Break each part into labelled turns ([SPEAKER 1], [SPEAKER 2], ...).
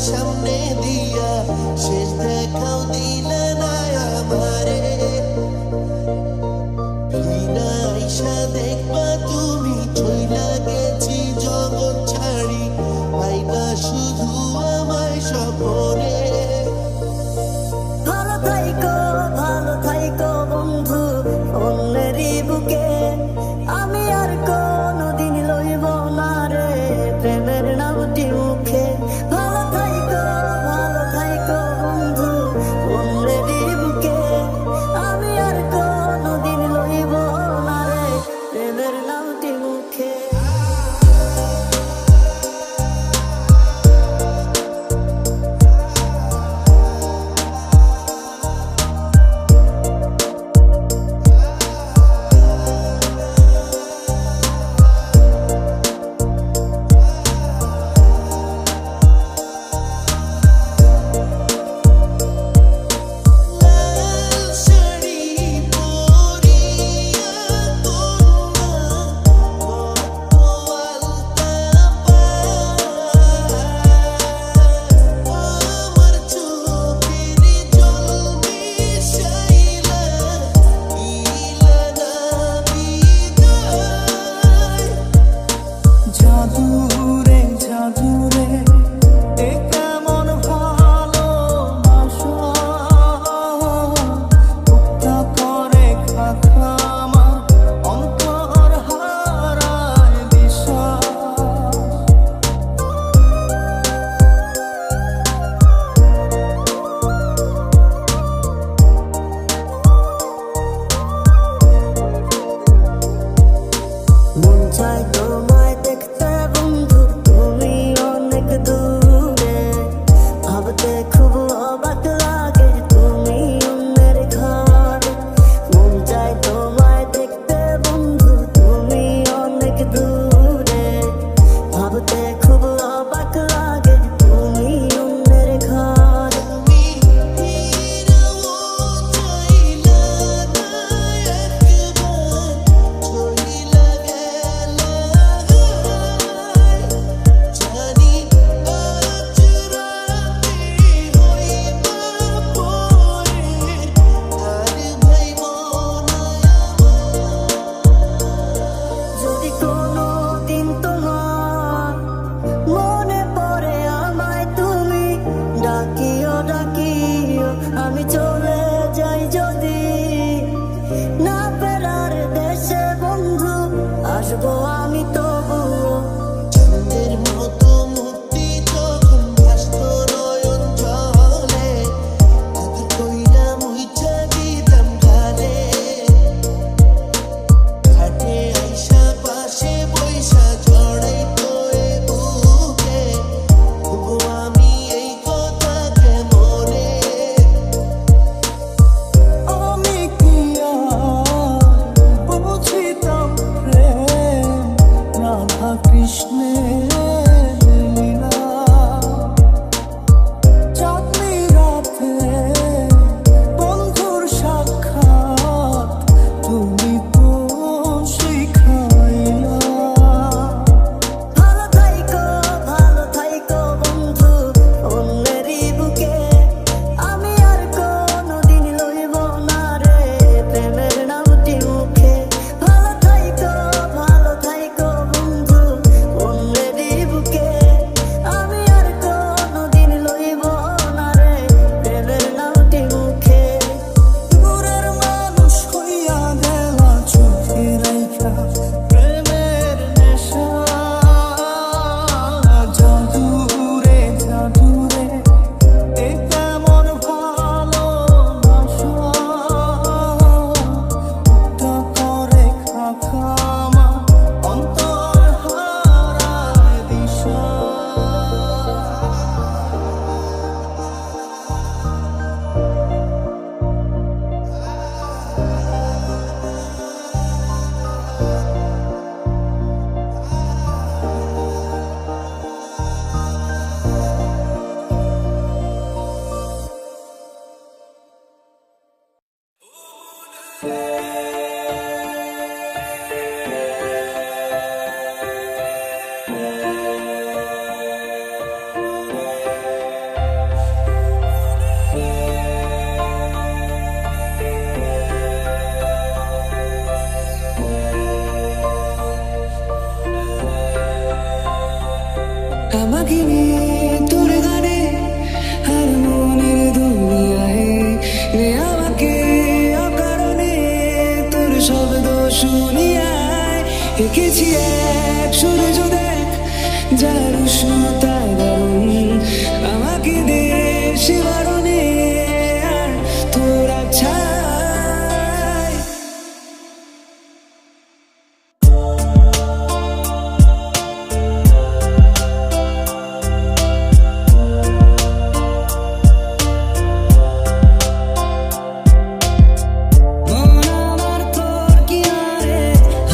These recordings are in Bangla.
[SPEAKER 1] সামনে দিয়া শেষ দেখাও দিলে না আমারে ভিনা আইসা দেখবা তুমি চইলা গেছি জগৎ ছাড়ি পাইবা শুধু আমায় স্বপনে
[SPEAKER 2] ভালো থাইকো বন্ধু অন্যেরই বুকে আমি আর কোনদিন লইব না রে প্রেমের নামটি মুখে ভালো থাইকো বন্ধু অন্যেরই বুকে আমি আর কোনদিন লইব না রে প্রেমের নামটি মুখে তোমায় দেখতে বন্ধু তুমি অনেক দূরে ভাবতে খুব অবাক লাগে তুমি অন্যের ঘরে মন চায় তোমায় দেখতে বন্ধু তুমি অনেক দূরে ভাবতে খুব অবাক লাগে তুমি অন্যের ঘরে আমি চলে যাই যদি না ফেরার দেশে বন্ধু আসবো আমি তবুও
[SPEAKER 1] চাঁদের মতো মুক্তি যখন ব্যস্ত নয়ন জলে এত কইরা মুইচা দিতাম গালে ঘাটে আইসা পাশে বইসা জড়াই তোরে বুকে তবু আমি এই কথাকে মনে
[SPEAKER 3] আমি কি আর বুঝিতাম প্রেম রাধা কৃষ্ণের লীলা চাঁদনি রাতে বন্ধুর সাক্ষাৎ তুমি তো শিখাইলা
[SPEAKER 2] ভালো থাইকো বন্ধু অন্যেরই বুকে আমি আর কোনদিন লইব না রে প্রেমের নামটি মুখে ভালো থাইকো বন্ধু অন্যেরই বুকে আমি আর কোনদিন লইব না রে প্রেমের নামটি মুখে
[SPEAKER 3] দূরের মানুষ হইয়া গেলা চোখে রাইখা প্রেমের নেশা জাদুরে এ কেমন ভালোবাসা মুক্তা করে খামা অন্তর হারায় দিশা আমাকে নিয়ে তোর গানে আর মনের দুনিয়ায় নে আমাকে অকারণে তোর শব্দ শুনিয়ায় এঁকেছি এক সূর্য দেখ যার উষ্ণতা দারুণ আমাকে দে সে বারণে আর তোর আচ্ছায় মন আমার তোর কিনারে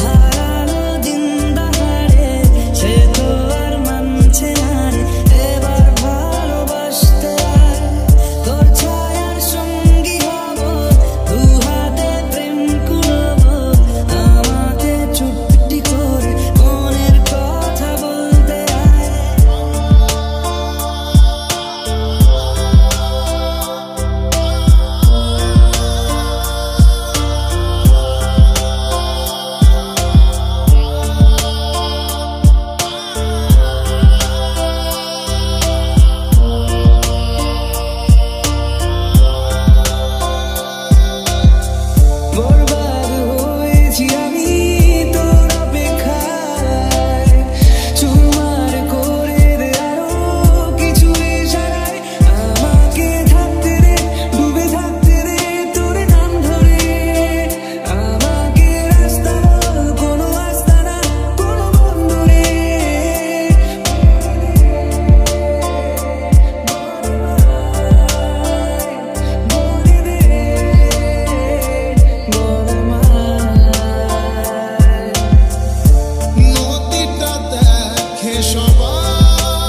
[SPEAKER 3] হারালো দিন দাহাড়ে সে তো আর মানছে না রে এবার ভালোবাসতে আয় তোর ছায়ার সঙ্গী হব দু হাতে প্রেম কুড়ব আমাকে চুপটি করে মনের কথা বলতে আয় বরবাদ হয়েছি আমি তোর অপেক্ষায় চুরমার করে দে আরো কিছু ইশারায় আমাকে থাকতে দে ডুবে থাকতে দে তোর নাম ধরে আমাকে রাস্তা বল কোনো আস্তানা কোনো বন্ধুরে বলে দে
[SPEAKER 1] নদীটা দেখে সবাই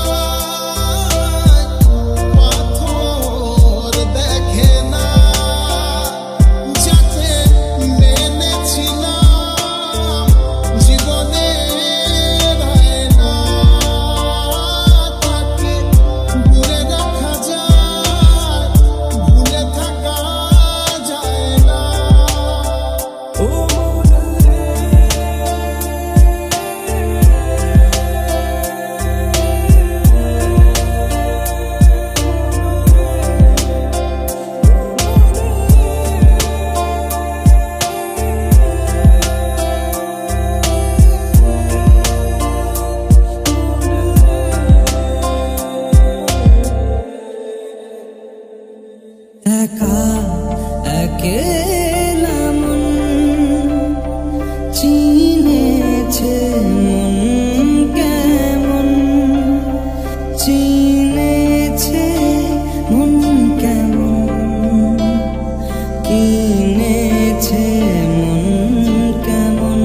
[SPEAKER 1] পাথর দেখে না যাতে মেনেছিলাম জীবনে না তাকে ঘুরে দেখা যায় ভুলে থাকা যায় না
[SPEAKER 3] ও একা একেলা মন চিনেছে মন কেমন চিনেছে মন কেমন কিনেছে মন কেমন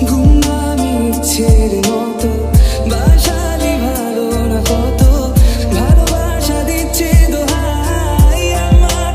[SPEAKER 3] ঘুমামি ইচ্ছের মতো বাসালি ভালো না কত ভালোবাসা দিচ্ছে দোহাই আমার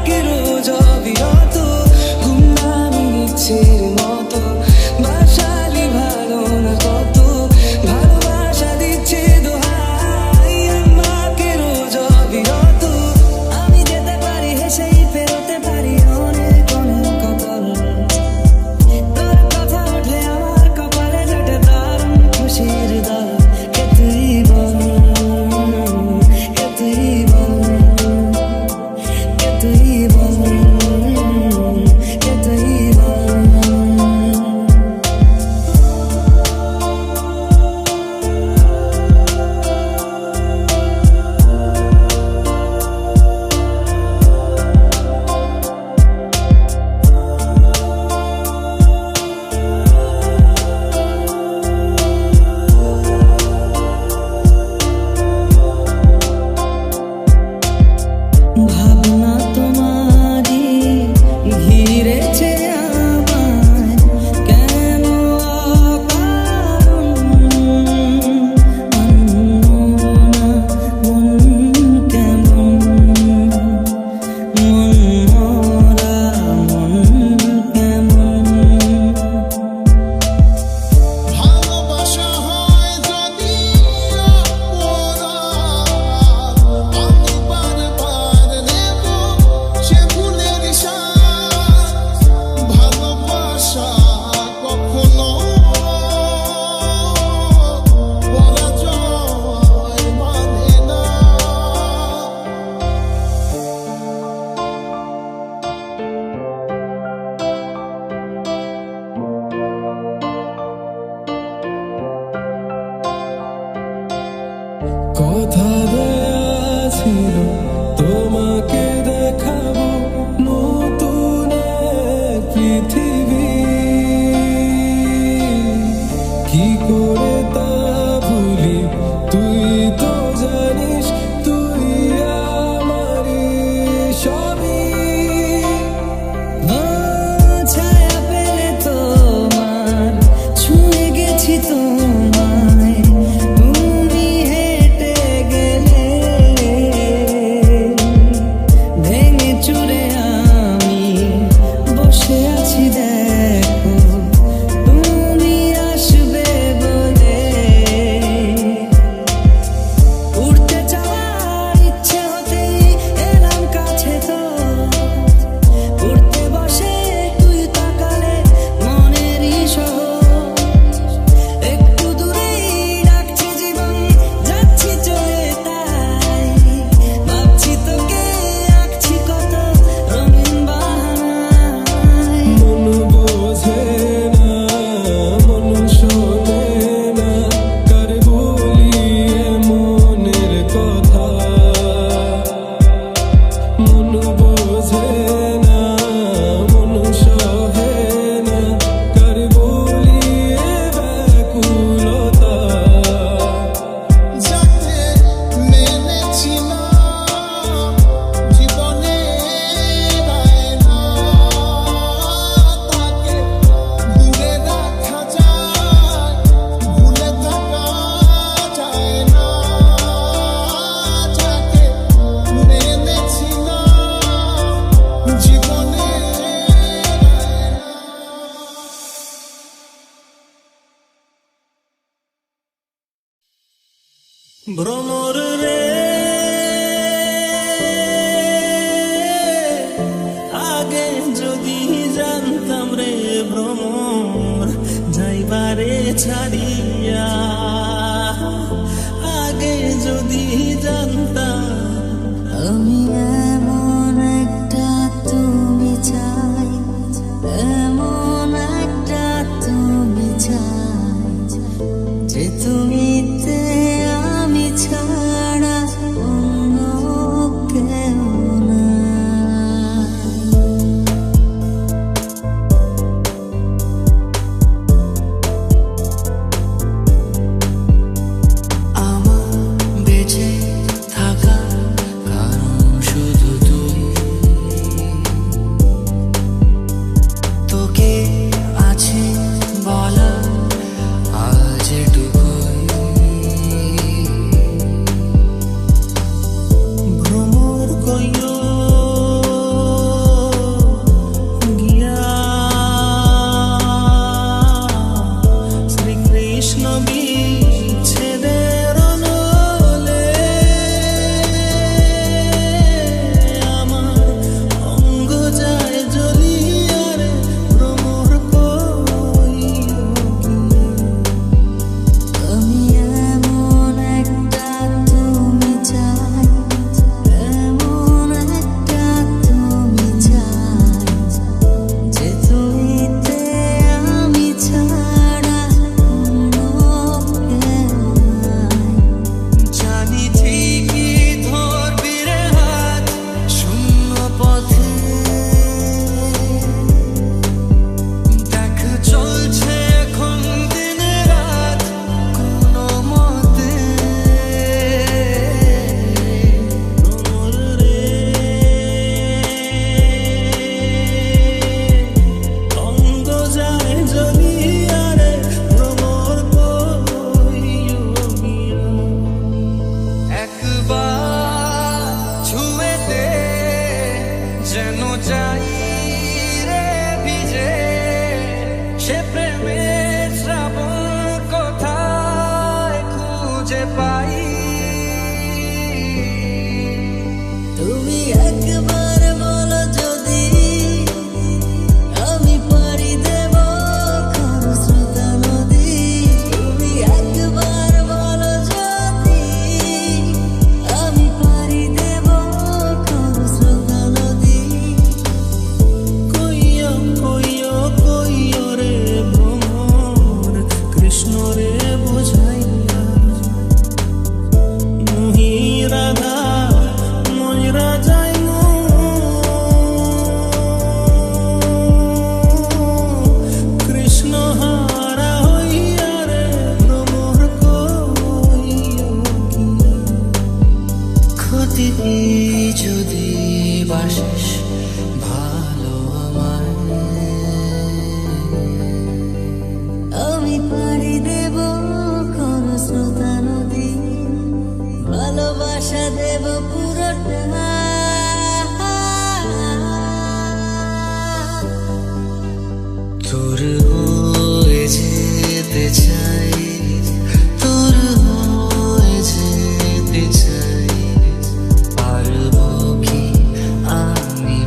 [SPEAKER 1] ভ্রমর রে আগে যদি জানতাম রে ভ্রমর যাইবারে ছাড়িয়া, আগে যদি জানতাম
[SPEAKER 2] আমি এমন একটা তুমি চাই, এমন একটা তুমি চাই, যে তুমিতে আমি ছাড়া অন্য কেউ নাই।
[SPEAKER 3] আমার বেঁচে থাকা কারণ শুধু তুই, তোকে আছে বলা আজ এটুকুই।
[SPEAKER 1] ভ্রমর কইও গিয়া শ্রীকৃষ্ণ বিচ্ছেদের নলে আমার অঙ্গ যায় জ্বলিয়া রে ভ্রমর কইও
[SPEAKER 2] আমি এমন একটা তুমি চাই, এমন একটা তুমি চাই, যে তুমিতে আমি ছাড়া অন্য কেউ নাই।
[SPEAKER 3] জানি ঠিকই ধরবি রে হাত শূন্য পথে, দেখ চলছে এখন দিন রাত কোনো মতে।
[SPEAKER 1] ভ্রমর রে অঙ্গ যায় জ্বলিয়া রে ভ্রমর কইও গিয়া।
[SPEAKER 3] একবার ছুঁয়ে দে যেন যাই রে ভিজে, সে প্রেমের শ্রাবণ কোথায় খুঁজে পাই।
[SPEAKER 2] তুমি একবার বলো যদি আমি পাড়ি দেব খরস্রোতা নদী, তুমি একবার বলো যদি আমি পাড়ি দেব খরস্রোতা নদী।
[SPEAKER 1] কইও কইও কইও রে ভ্রমর কৃষ্ণ রে বুঝাইয়া, মুহি রাধা ময়রা যাইমু কৃষ্ণ হারা হইয়া রে ভ্রমর কইও গিয়া।
[SPEAKER 3] ক্ষতি যদি বাসিস ভালো আমায়,
[SPEAKER 2] আমি পাড়ি দেব খরস্রোতা নদী, ভালোবাসা দেব পুরোটা।
[SPEAKER 3] তোর হয়ে যেতে চাই, তোর হয়ে যেতে চাই, পারবো কি আমি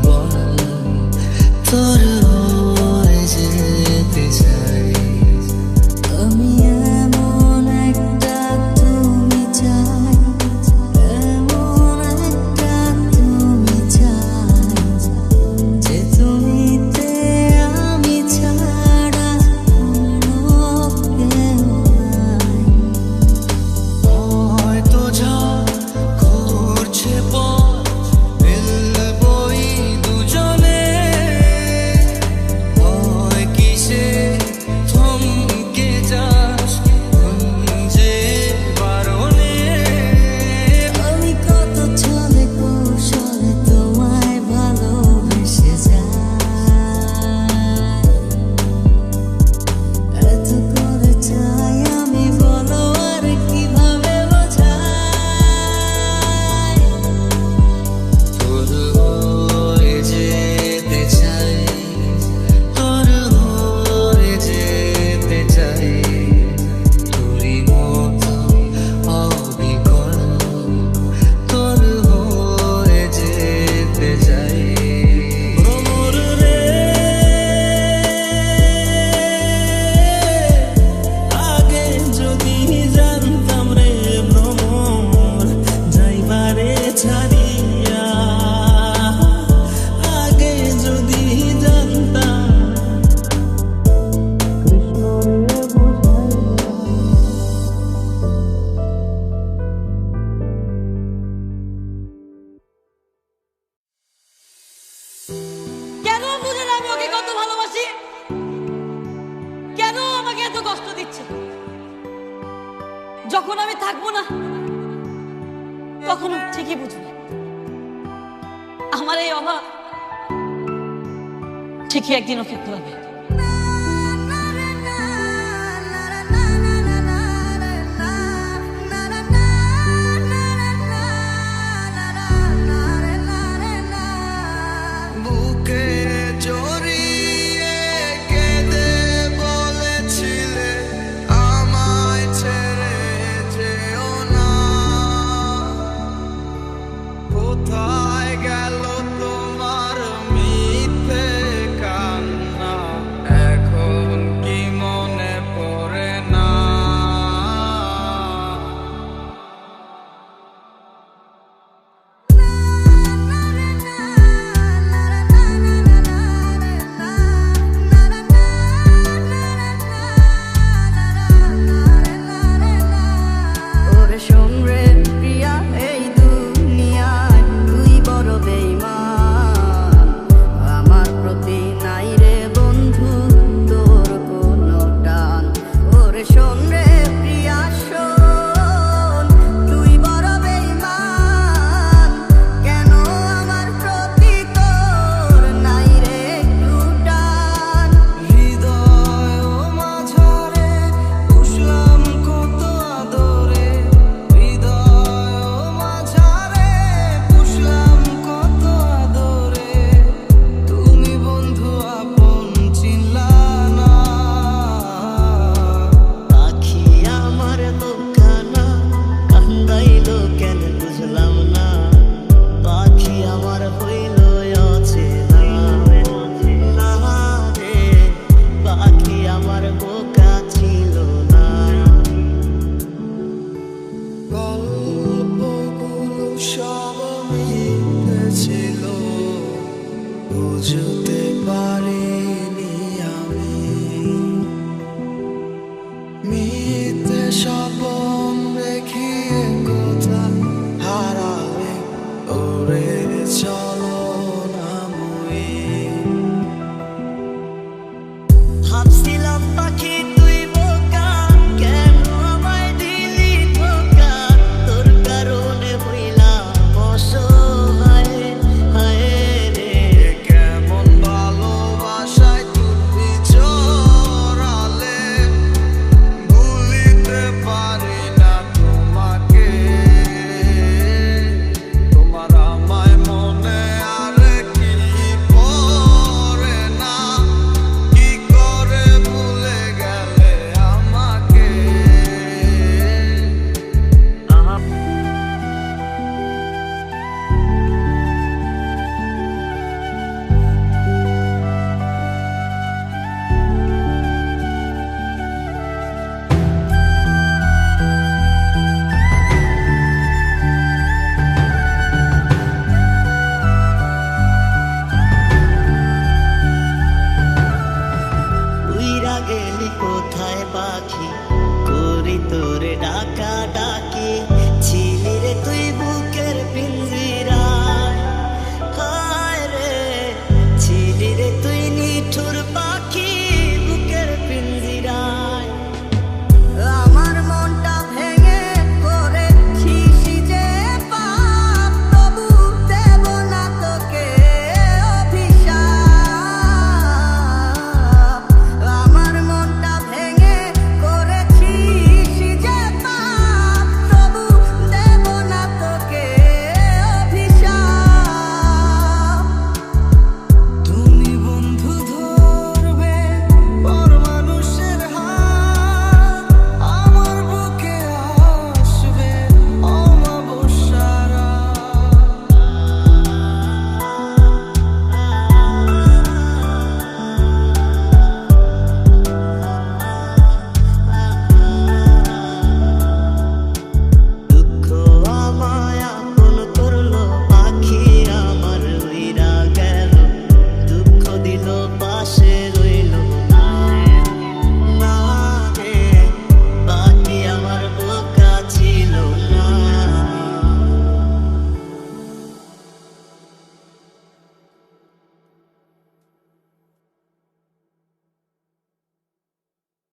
[SPEAKER 4] ভালোবাসি, কেন আমাকে এত কষ্ট দিচ্ছে? যখন আমি থাকবো না তখন ও ঠিকই বুঝবে আমার এই অভাব ঠিকই একদিন ওকে খুলাবে।
[SPEAKER 3] বুকে জড়িয়ে কেঁদে বলেছিলে আমায় ছেড়ে যেও না। কোথায় গেল তোমার মিথ্যে কান্না? এখন কি মনে পড়ে না?
[SPEAKER 2] ওরে শোন রে প্রিয়া, এই দুনিয়ায় তুই বড় বেঈমান। আমার প্রতি নাই রে বন্ধু তোর কোনো টান। ওরে শোন রে প্রিয়া শোন, তুই বড় বেঈমান। কেন আমার প্রতি তোর নাই রে একটু টান?
[SPEAKER 3] হৃদয় মাঝারে পুষলাম কত আদরে, হৃদয় মাঝারে পুষলাম কত আদরে। তুমি বন্ধু আপন চিনলা না।
[SPEAKER 2] পাখি আমার লোকানা কান্দাইলো কেন বুঝলাম না। পাখি আমার হইল অচেনা না রে, পাখি আমার বোকা ছিল না।
[SPEAKER 3] গল্পগুলো সব মিথ্যে ছিল, বুঝতে পারিনি আমি। মিথ্যে স্বপন দেখিয়ে কোথা হারাবে ওরে চল।